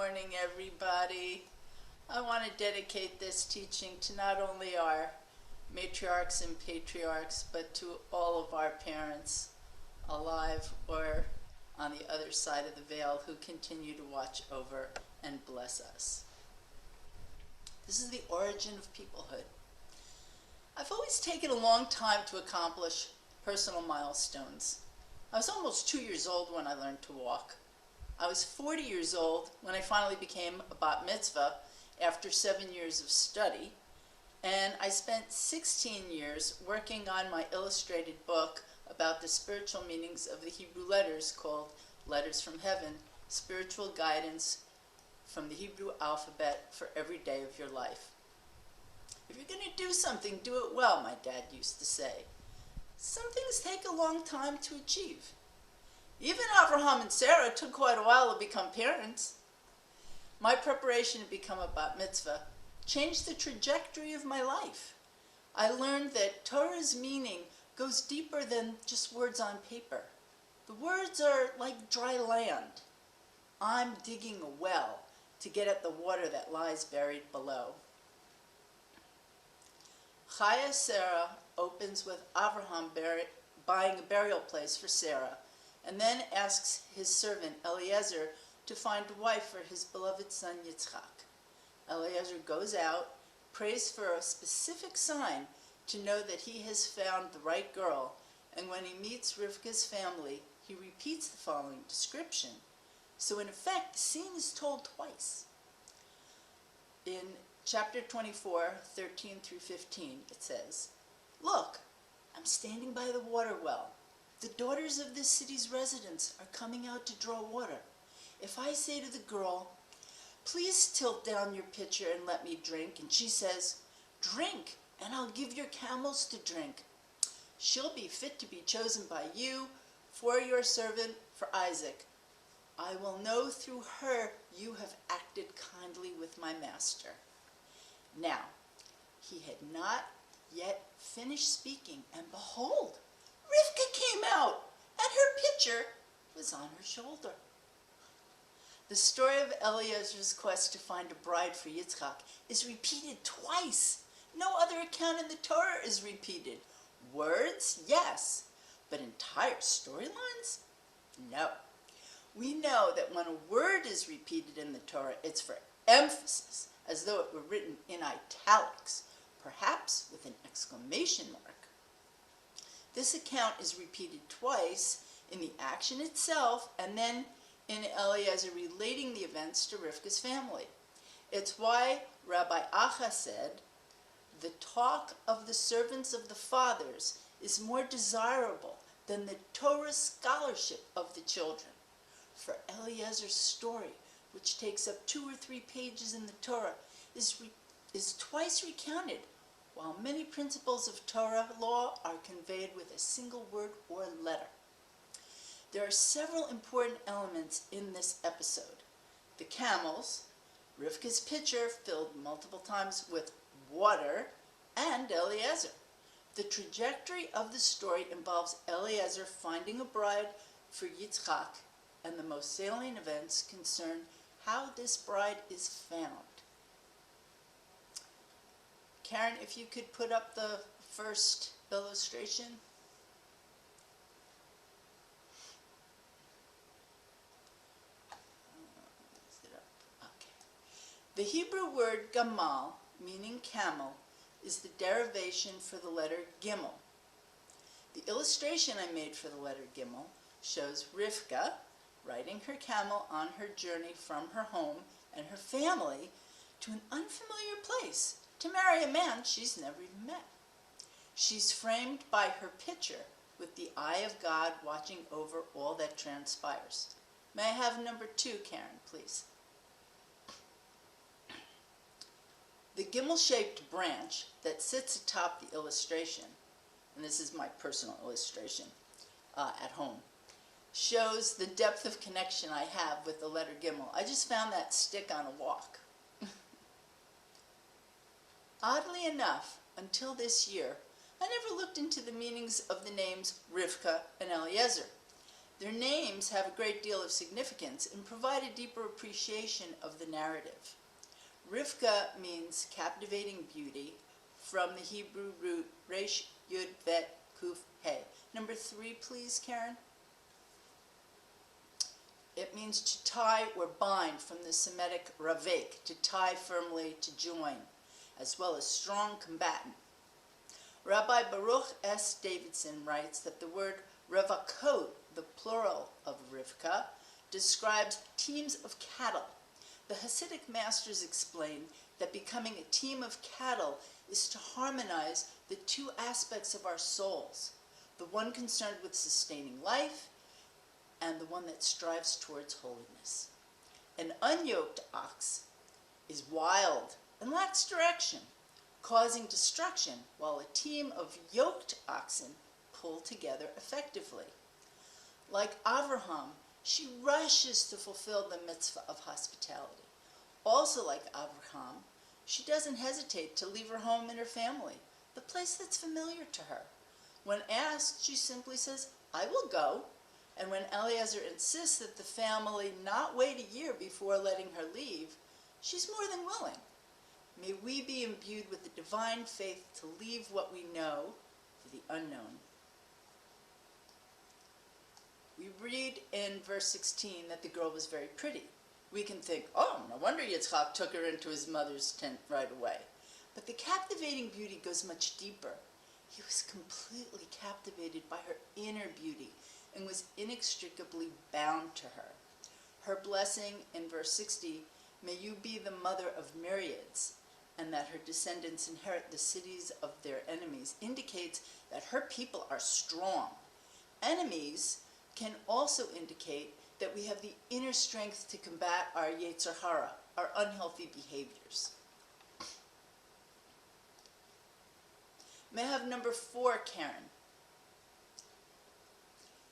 morning, everybody. I want to dedicate this teaching to not only our matriarchs and patriarchs, but to all of our parents, alive or on the other side of the veil, who continue to watch over and bless us. This is the origin of peoplehood. I've always taken a long time to accomplish personal milestones. I was almost 2 years old when I learned to walk. I was 40 years old when I finally became a bat mitzvah after 7 years of study, and I spent 16 years working on my illustrated book about the spiritual meanings of the Hebrew letters called Letters from Heaven, Spiritual Guidance from the Hebrew Alphabet for Every Day of Your Life. If you're going to do something, do it well, my dad used to say. Some things take a long time to achieve. Even Abraham and Sarah took quite a while to become parents. My preparation to become a bat mitzvah changed the trajectory of my life. I learned that Torah's meaning goes deeper than just words on paper. The words are like dry land. I'm digging a well to get at the water that lies buried below. Chayei Sara opens with Abraham buying a burial place for Sarah, and then asks his servant Eliezer to find a wife for his beloved son Yitzchak. Eliezer goes out, prays for a specific sign to know that he has found the right girl, and when he meets Rivka's family, he repeats the following description. So in effect, the scene is told twice. In chapter 24, 13 through 15, it says, "Look, I'm standing by the water well. The daughters of this city's residents are coming out to draw water. If I say to the girl, 'Please tilt down your pitcher and let me drink,' and she says, 'Drink, and I'll give your camels to drink,' she'll be fit to be chosen by you for your servant, for Isaac. I will know through her you have acted kindly with my master." Now, he had not yet finished speaking, and behold, Rivka came out, and her pitcher was on her shoulder. The story of Eliezer's quest to find a bride for Yitzchak is repeated twice. No other account in the Torah is repeated. Words, yes, but entire storylines? No. We know that when a word is repeated in the Torah, it's for emphasis, as though it were written in italics, perhaps with an exclamation mark. This account is repeated twice in the action itself and then in Eliezer relating the events to Rivka's family. It's why Rabbi Acha said, "The talk of the servants of the fathers is more desirable than the Torah scholarship of the children." For Eliezer's story, which takes up 2 or 3 pages in the Torah, is twice recounted, while many principles of Torah law are conveyed with a single word or letter. There are several important elements in this episode. The camels, Rivka's pitcher filled multiple times with water, and Eliezer. The trajectory of the story involves Eliezer finding a bride for Yitzchak, and the most salient events concern how this bride is found. Karen, if you could put up the first illustration. Okay. The Hebrew word gamal, meaning camel, is the derivation for the letter gimel. The illustration I made for the letter gimel shows Rivka riding her camel on her journey from her home and her family to an unfamiliar place to marry a man she's never even met. She's framed by her pitcher with the eye of God watching over all that transpires. May I have number 2, Karen, please? The gimel-shaped branch that sits atop the illustration, and this is my personal illustration at home, shows the depth of connection I have with the letter gimel. I just found that stick on a walk. Oddly enough, until this year, I never looked into the meanings of the names Rivka and Eliezer. Their names have a great deal of significance and provide a deeper appreciation of the narrative. Rivka means captivating beauty, from the Hebrew root resh yud vet kuf he. Number 3, please, Karen. It means to tie or bind, from the Semitic ravek, to tie firmly, to join, as well as strong combatant. Rabbi Baruch S. Davidson writes that the word revakot, the plural of Rivka, describes teams of cattle. The Hasidic masters explain that becoming a team of cattle is to harmonize the two aspects of our souls, the one concerned with sustaining life and the one that strives towards holiness. An unyoked ox is wild and lacks direction, causing destruction, while a team of yoked oxen pull together effectively. Like Avraham, she rushes to fulfill the mitzvah of hospitality. Also like Avraham, she doesn't hesitate to leave her home and her family, the place that's familiar to her. When asked, she simply says, "I will go." And when Eliezer insists that the family not wait a year before letting her leave, she's more than willing. May we be imbued with the divine faith to leave what we know for the unknown. We read in verse 16 that the girl was very pretty. We can think, oh, no wonder Yitzchak took her into his mother's tent right away. But the captivating beauty goes much deeper. He was completely captivated by her inner beauty and was inextricably bound to her. Her blessing in verse 60, "May you be the mother of myriads, and that her descendants inherit the cities of their enemies," indicates that her people are strong. Enemies can also indicate that we have the inner strength to combat our Yetzer Hara, our unhealthy behaviors. May I have number 4, Karen?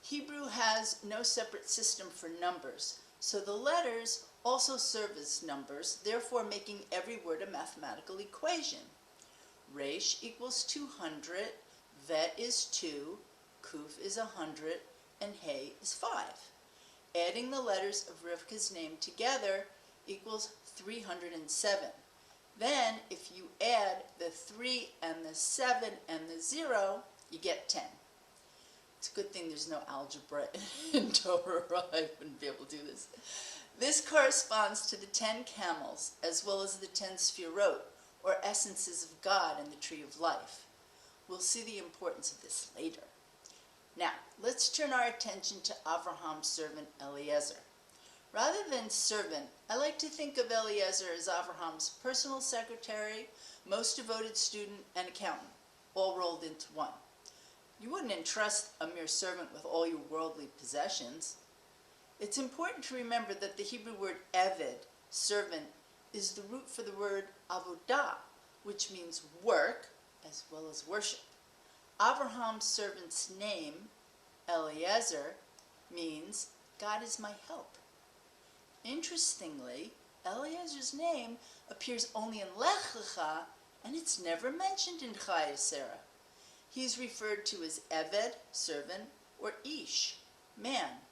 Hebrew has no separate system for numbers, so the letters also serve as numbers, therefore making every word a mathematical equation. Resh equals 200, vet is 2, kuf is 100, and he is 5. Adding the letters of Rivka's name together equals 307. Then, if you add the 3 and the 7 and the 0, you get 10. It's a good thing there's no algebra in Torah, or I wouldn't be able to do this. This corresponds to the 10 camels, as well as the 10 sphirot, or essences of God in the tree of life. We'll see the importance of this later. Now, let's turn our attention to Avraham's servant Eliezer. Rather than servant, I like to think of Eliezer as Avraham's personal secretary, most devoted student, and accountant, all rolled into one. You wouldn't entrust a mere servant with all your worldly possessions. It's important to remember that the Hebrew word eved, servant, is the root for the word avodah, which means work as well as worship. Abraham's servant's name, Eliezer, means God is my help. Interestingly, Eliezer's name appears only in Lech Lecha, and it's never mentioned in Chayei Sara. He is referred to as Eved, servant, or Ish, man.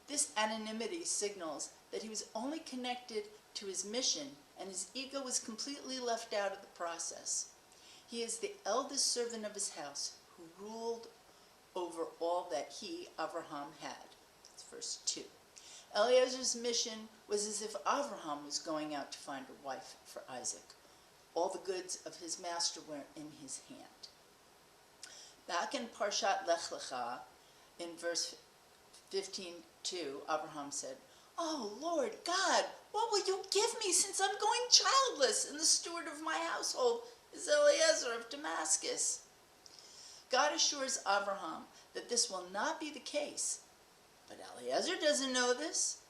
This anonymity signals that he was only connected to his mission, and his ego was completely left out of the process. He is the eldest servant of his house, who ruled over all that he, Avraham, had. That's verse 2. Eliezer's mission was as if Avraham was going out to find a wife for Isaac. All the goods of his master were in his hand. Back in Parshat Lech Lecha, in verse 15:2, Abraham said, "Oh, Lord God, what will you give me since I'm going childless, and the steward of my household is Eliezer of Damascus?" God assures Abraham that this will not be the case, but Eliezer doesn't know this.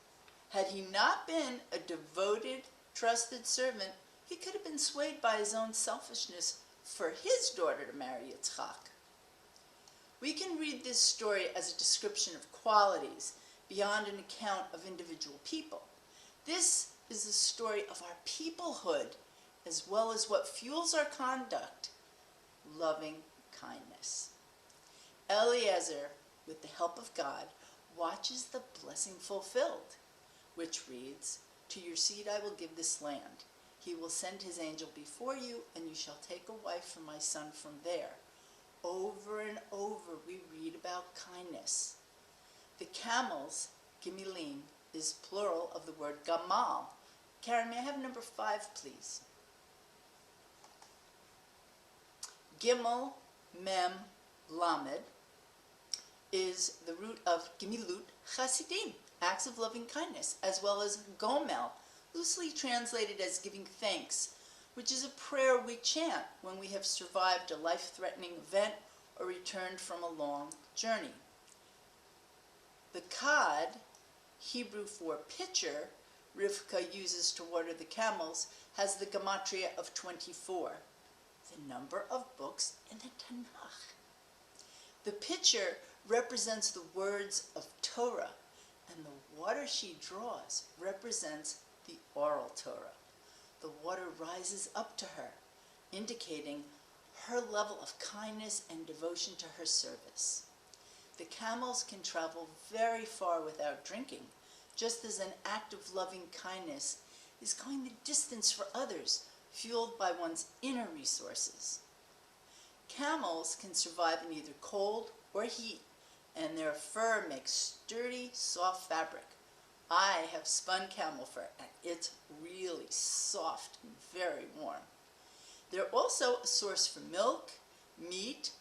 Had he not been a devoted, trusted servant, he could have been swayed by his own selfishness for his daughter to marry Yitzchak. We can read this story as a description of qualities beyond an account of individual people. This is the story of our peoplehood, as well as what fuels our conduct: loving kindness. Eliezer, with the help of God, watches the blessing fulfilled, which reads, "To your seed I will give this land. He will send his angel before you, and you shall take a wife for my son from there." Over and over we read about kindness. The camels, gimelim, is plural of the word gamal. Karen, may I have number 5, please? Gimel, mem, lamed is the root of gimilut chasidim, acts of loving kindness, as well as gomel, loosely translated as giving thanks, which is a prayer we chant when we have survived a life-threatening event or returned from a long journey. The kad, Hebrew for pitcher, Rivka uses to water the camels, has the gematria of 24, the number of books in the Tanakh. The pitcher represents the words of Torah, and the water she draws represents the oral Torah. The water rises up to her, indicating her level of kindness and devotion to her service. The camels can travel very far without drinking, just as an act of loving kindness is going the distance for others, fueled by one's inner resources. Camels can survive in either cold or heat, and their fur makes sturdy, soft fabric. I have spun camel fur, and it's really soft and very warm. They're also a source for milk, meat,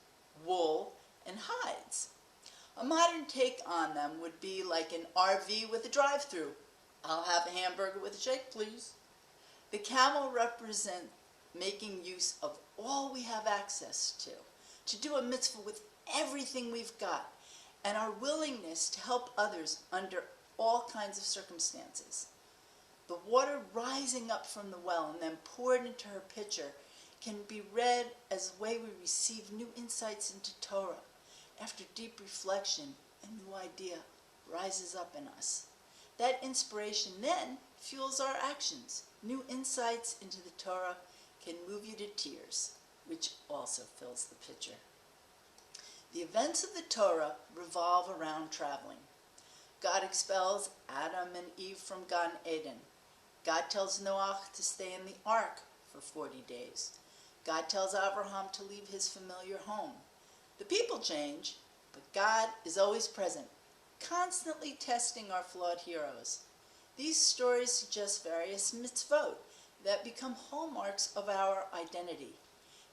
wool, and hides. A modern take on them would be like an RV with a drive-through. "I'll have a hamburger with a shake, please." The camel represents making use of all we have access to do a mitzvah with everything we've got, and our willingness to help others under all kinds of circumstances. The water rising up from the well and then poured into her pitcher can be read as the way we receive new insights into Torah. After deep reflection, a new idea rises up in us. That inspiration then fuels our actions. New insights into the Torah can move you to tears, which also fills the pitcher. The events of the Torah revolve around traveling. God expels Adam and Eve from Gan Eden. God tells Noah to stay in the ark for 40 days. God tells Abraham to leave his familiar home. The people change, but God is always present, constantly testing our flawed heroes. These stories suggest various mitzvot that become hallmarks of our identity.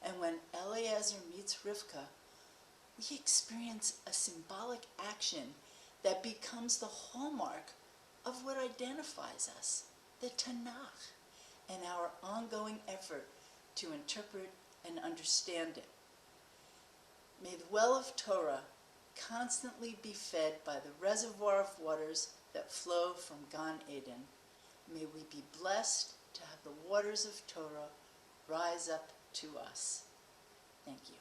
And when Eliezer meets Rivka, we experience a symbolic action that becomes the hallmark of what identifies us, the Tanakh, and our ongoing effort to interpret and understand it. May the well of Torah constantly be fed by the reservoir of waters that flow from Gan Eden. May we be blessed to have the waters of Torah rise up to us. Thank you.